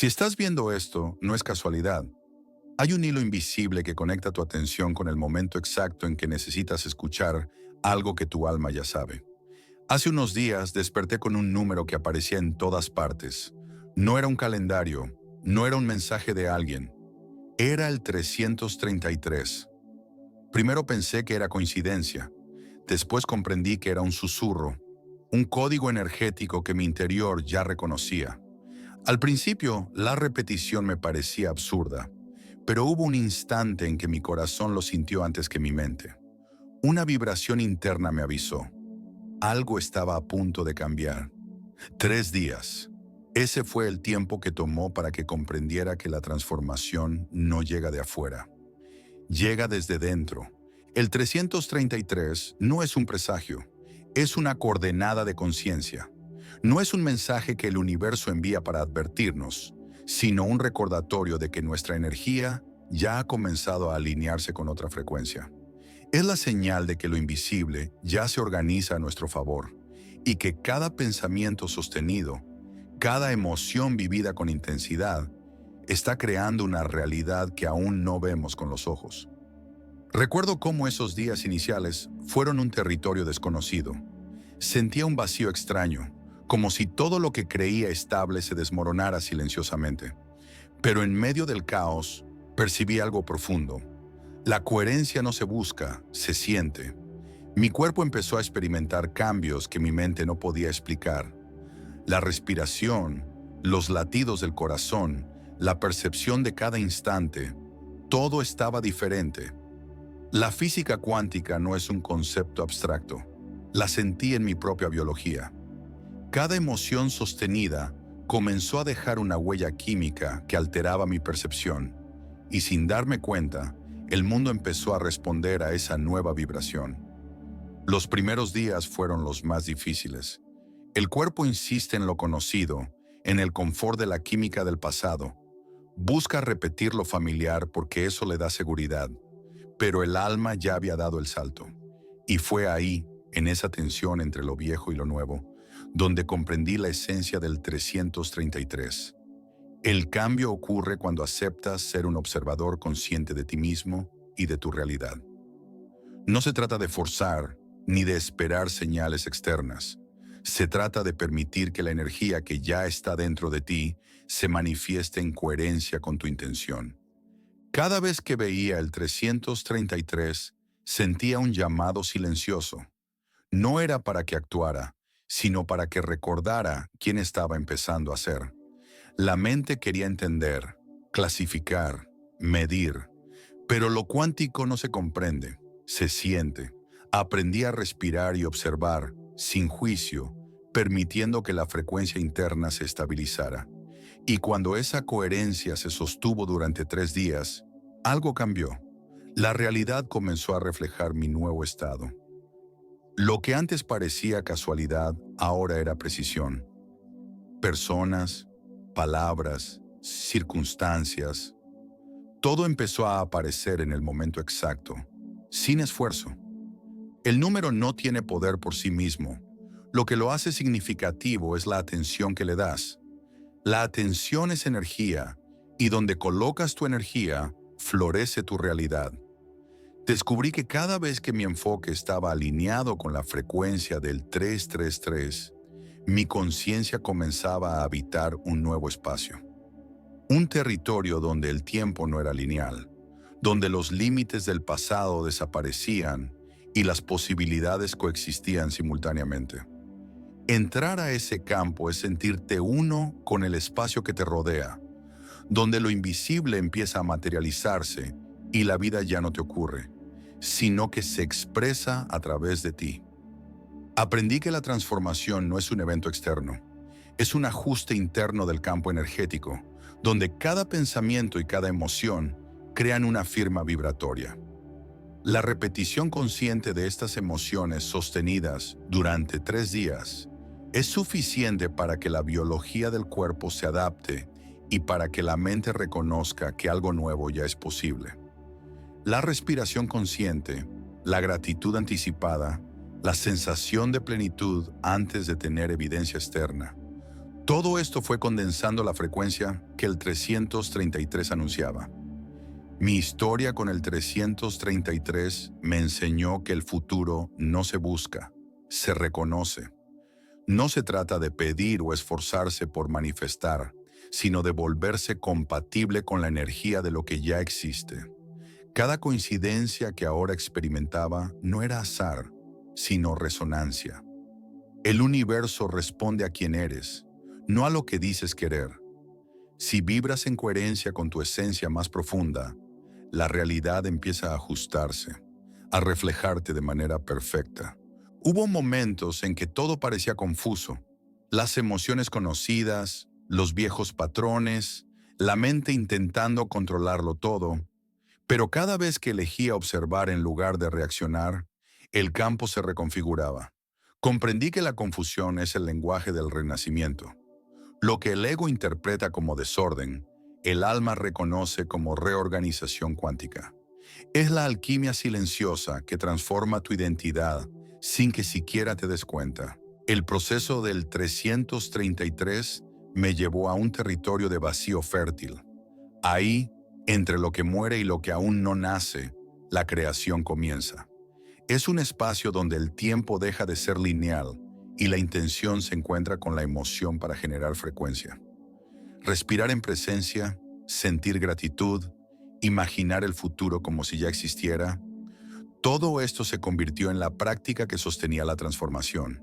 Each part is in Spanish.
Si estás viendo esto, no es casualidad. Hay un hilo invisible que conecta tu atención con el momento exacto en que necesitas escuchar algo que tu alma ya sabe. Hace unos días desperté con un número que aparecía en todas partes. No era un calendario, no era un mensaje de alguien. Era el 333. Primero pensé que era coincidencia. Después comprendí que era un susurro, un código energético que mi interior ya reconocía. Al principio, la repetición me parecía absurda, pero hubo un instante en que mi corazón lo sintió antes que mi mente. Una vibración interna me avisó. Algo estaba a punto de cambiar. 3 días. Ese fue el tiempo que tomó para que comprendiera que la transformación no llega de afuera. Llega desde dentro. El 333 no es un presagio, es una coordenada de conciencia. No es un mensaje que el universo envía para advertirnos, sino un recordatorio de que nuestra energía ya ha comenzado a alinearse con otra frecuencia. Es la señal de que lo invisible ya se organiza a nuestro favor y que cada pensamiento sostenido, cada emoción vivida con intensidad, está creando una realidad que aún no vemos con los ojos. Recuerdo cómo esos días iniciales fueron un territorio desconocido. Sentía un vacío extraño, como si todo lo que creía estable se desmoronara silenciosamente. Pero en medio del caos, percibí algo profundo. La coherencia no se busca, se siente. Mi cuerpo empezó a experimentar cambios que mi mente no podía explicar. La respiración, los latidos del corazón, la percepción de cada instante, todo estaba diferente. La física cuántica no es un concepto abstracto. La sentí en mi propia biología. Cada emoción sostenida comenzó a dejar una huella química que alteraba mi percepción, y sin darme cuenta, el mundo empezó a responder a esa nueva vibración. Los primeros días fueron los más difíciles. El cuerpo insiste en lo conocido, en el confort de la química del pasado. Busca repetir lo familiar porque eso le da seguridad, pero el alma ya había dado el salto. Y fue ahí, en esa tensión entre lo viejo y lo nuevo, donde comprendí la esencia del 333. El cambio ocurre cuando aceptas ser un observador consciente de ti mismo y de tu realidad. No se trata de forzar ni de esperar señales externas. Se trata de permitir que la energía que ya está dentro de ti se manifieste en coherencia con tu intención. Cada vez que veía el 333, sentía un llamado silencioso. No era para que actuara, sino para que recordara quién estaba empezando a ser. La mente quería entender, clasificar, medir, pero lo cuántico no se comprende, se siente. Aprendí a respirar y observar, sin juicio, permitiendo que la frecuencia interna se estabilizara. Y cuando esa coherencia se sostuvo durante 3 días, algo cambió. La realidad comenzó a reflejar mi nuevo estado. Lo que antes parecía casualidad, ahora era precisión. Personas, palabras, circunstancias, todo empezó a aparecer en el momento exacto, sin esfuerzo. El número no tiene poder por sí mismo. Lo que lo hace significativo es la atención que le das. La atención es energía, y donde colocas tu energía, florece tu realidad. Descubrí que cada vez que mi enfoque estaba alineado con la frecuencia del 333, mi conciencia comenzaba a habitar un nuevo espacio. Un territorio donde el tiempo no era lineal, donde los límites del pasado desaparecían y las posibilidades coexistían simultáneamente. Entrar a ese campo es sentirte uno con el espacio que te rodea, donde lo invisible empieza a materializarse y la vida ya no te ocurre, sino que se expresa a través de ti. Aprendí que la transformación no es un evento externo, es un ajuste interno del campo energético, donde cada pensamiento y cada emoción crean una firma vibratoria. La repetición consciente de estas emociones sostenidas durante 3 días es suficiente para que la biología del cuerpo se adapte y para que la mente reconozca que algo nuevo ya es posible. La respiración consciente, la gratitud anticipada, la sensación de plenitud antes de tener evidencia externa, Todo esto fue condensando la frecuencia que el 333 anunciaba. Mi historia con el 333 me enseñó que el futuro no se busca, se reconoce. No se trata de pedir o esforzarse por manifestar, sino de volverse compatible con la energía de lo que ya existe. Cada coincidencia que ahora experimentaba no era azar, sino resonancia. El universo responde a quien eres, no a lo que dices querer. Si vibras en coherencia con tu esencia más profunda, la realidad empieza a ajustarse, a reflejarte de manera perfecta. Hubo momentos en que todo parecía confuso. Las emociones conocidas, los viejos patrones, la mente intentando controlarlo todo. Pero cada vez que elegía observar en lugar de reaccionar, el campo se reconfiguraba. Comprendí que la confusión es el lenguaje del renacimiento. Lo que el ego interpreta como desorden, el alma reconoce como reorganización cuántica. Es la alquimia silenciosa que transforma tu identidad sin que siquiera te des cuenta. El proceso del 333 me llevó a un territorio de vacío fértil. Ahí, entre lo que muere y lo que aún no nace, la creación comienza. Es un espacio donde el tiempo deja de ser lineal y la intención se encuentra con la emoción para generar frecuencia. Respirar en presencia, sentir gratitud, imaginar el futuro como si ya existiera, todo esto se convirtió en la práctica que sostenía la transformación.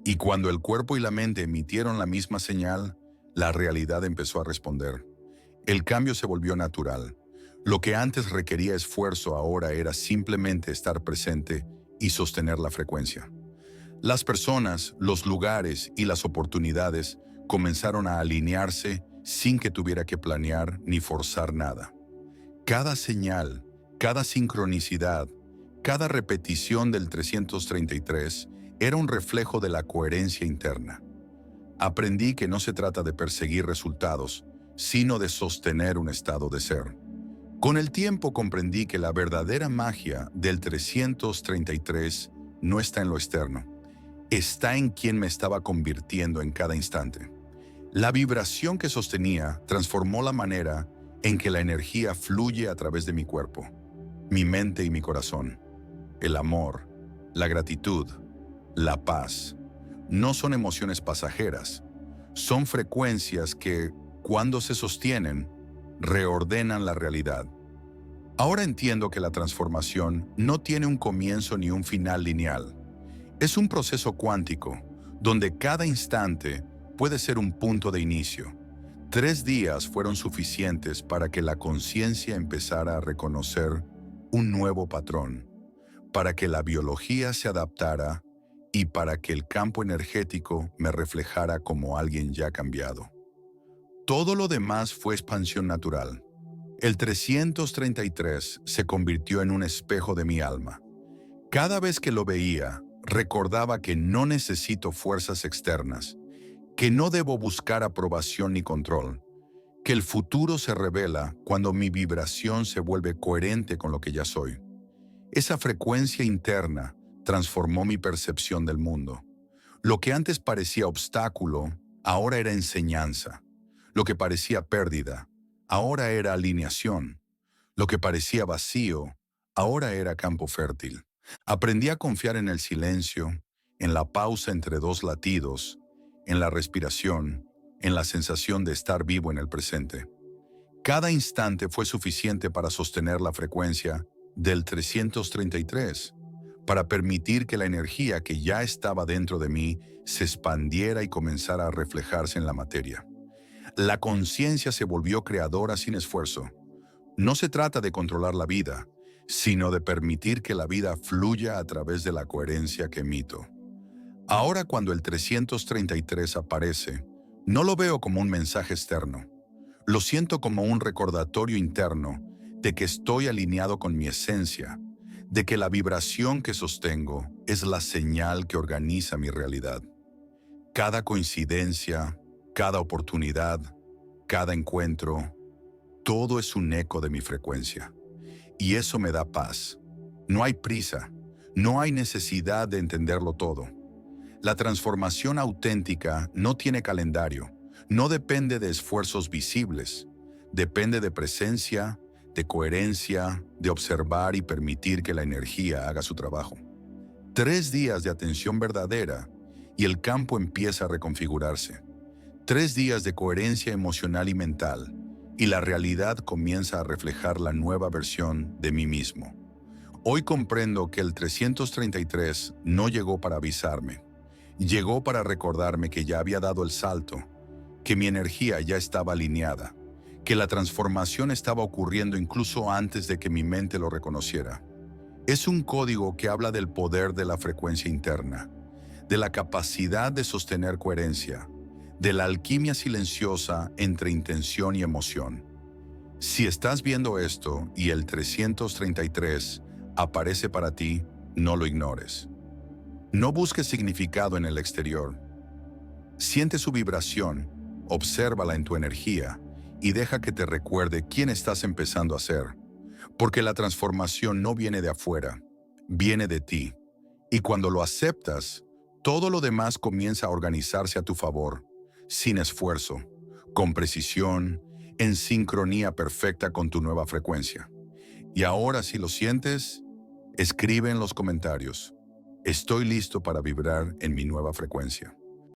Y cuando el cuerpo y la mente emitieron la misma señal, la realidad empezó a responder. El cambio se volvió natural. Lo que antes requería esfuerzo ahora era simplemente estar presente y sostener la frecuencia. Las personas, los lugares y las oportunidades comenzaron a alinearse sin que tuviera que planear ni forzar nada. Cada señal, cada sincronicidad, cada repetición del 333 era un reflejo de la coherencia interna. Aprendí que no se trata de perseguir resultados, sino de sostener un estado de ser. Con el tiempo comprendí que la verdadera magia del 333 no está en lo externo, está en quien me estaba convirtiendo en cada instante. La vibración que sostenía transformó la manera en que la energía fluye a través de mi cuerpo, mi mente y mi corazón. El amor, la gratitud, la paz, no son emociones pasajeras, son frecuencias que, cuando se sostienen, reordenan la realidad. Ahora entiendo que la transformación no tiene un comienzo ni un final lineal. Es un proceso cuántico, donde cada instante puede ser un punto de inicio. 3 días fueron suficientes para que la conciencia empezara a reconocer un nuevo patrón, para que la biología se adaptara y para que el campo energético me reflejara como alguien ya cambiado. Todo lo demás fue expansión natural. El 333 se convirtió en un espejo de mi alma. Cada vez que lo veía, recordaba que no necesito fuerzas externas, que no debo buscar aprobación ni control, que el futuro se revela cuando mi vibración se vuelve coherente con lo que ya soy. Esa frecuencia interna transformó mi percepción del mundo. Lo que antes parecía obstáculo, ahora era enseñanza. Lo que parecía pérdida, ahora era alineación. Lo que parecía vacío, ahora era campo fértil. Aprendí a confiar en el silencio, en la pausa entre dos latidos, en la respiración, en la sensación de estar vivo en el presente. Cada instante fue suficiente para sostener la frecuencia del 333, para permitir que la energía que ya estaba dentro de mí se expandiera y comenzara a reflejarse en la materia. La conciencia se volvió creadora sin esfuerzo. No se trata de controlar la vida, sino de permitir que la vida fluya a través de la coherencia que emito. Ahora cuando el 333 aparece, no lo veo como un mensaje externo. Lo siento como un recordatorio interno de que estoy alineado con mi esencia, de que la vibración que sostengo es la señal que organiza mi realidad. Cada coincidencia, cada oportunidad, cada encuentro, todo es un eco de mi frecuencia. Y eso me da paz. No hay prisa, no hay necesidad de entenderlo todo. La transformación auténtica no tiene calendario, No depende de esfuerzos visibles, depende de presencia, de coherencia, de observar y permitir que la energía haga su trabajo. 3 días de atención verdadera y el campo empieza a reconfigurarse. 3 días de coherencia emocional y mental y la realidad comienza a reflejar la nueva versión de mí mismo. Hoy comprendo que el 333 no llegó para avisarme, llegó para recordarme que ya había dado el salto, que mi energía ya estaba alineada, que la transformación estaba ocurriendo incluso antes de que mi mente lo reconociera. Es un código que habla del poder de la frecuencia interna, de la capacidad de sostener coherencia, de la alquimia silenciosa entre intención y emoción. Si estás viendo esto y el 333 aparece para ti, no lo ignores. No busques significado en el exterior. Siente su vibración, obsérvala en tu energía y deja que te recuerde quién estás empezando a ser. Porque la transformación no viene de afuera, viene de ti. Y cuando lo aceptas, todo lo demás comienza a organizarse a tu favor, sin esfuerzo, con precisión, en sincronía perfecta con tu nueva frecuencia. Y ahora, si lo sientes, escribe en los comentarios: estoy listo para vibrar en mi nueva frecuencia.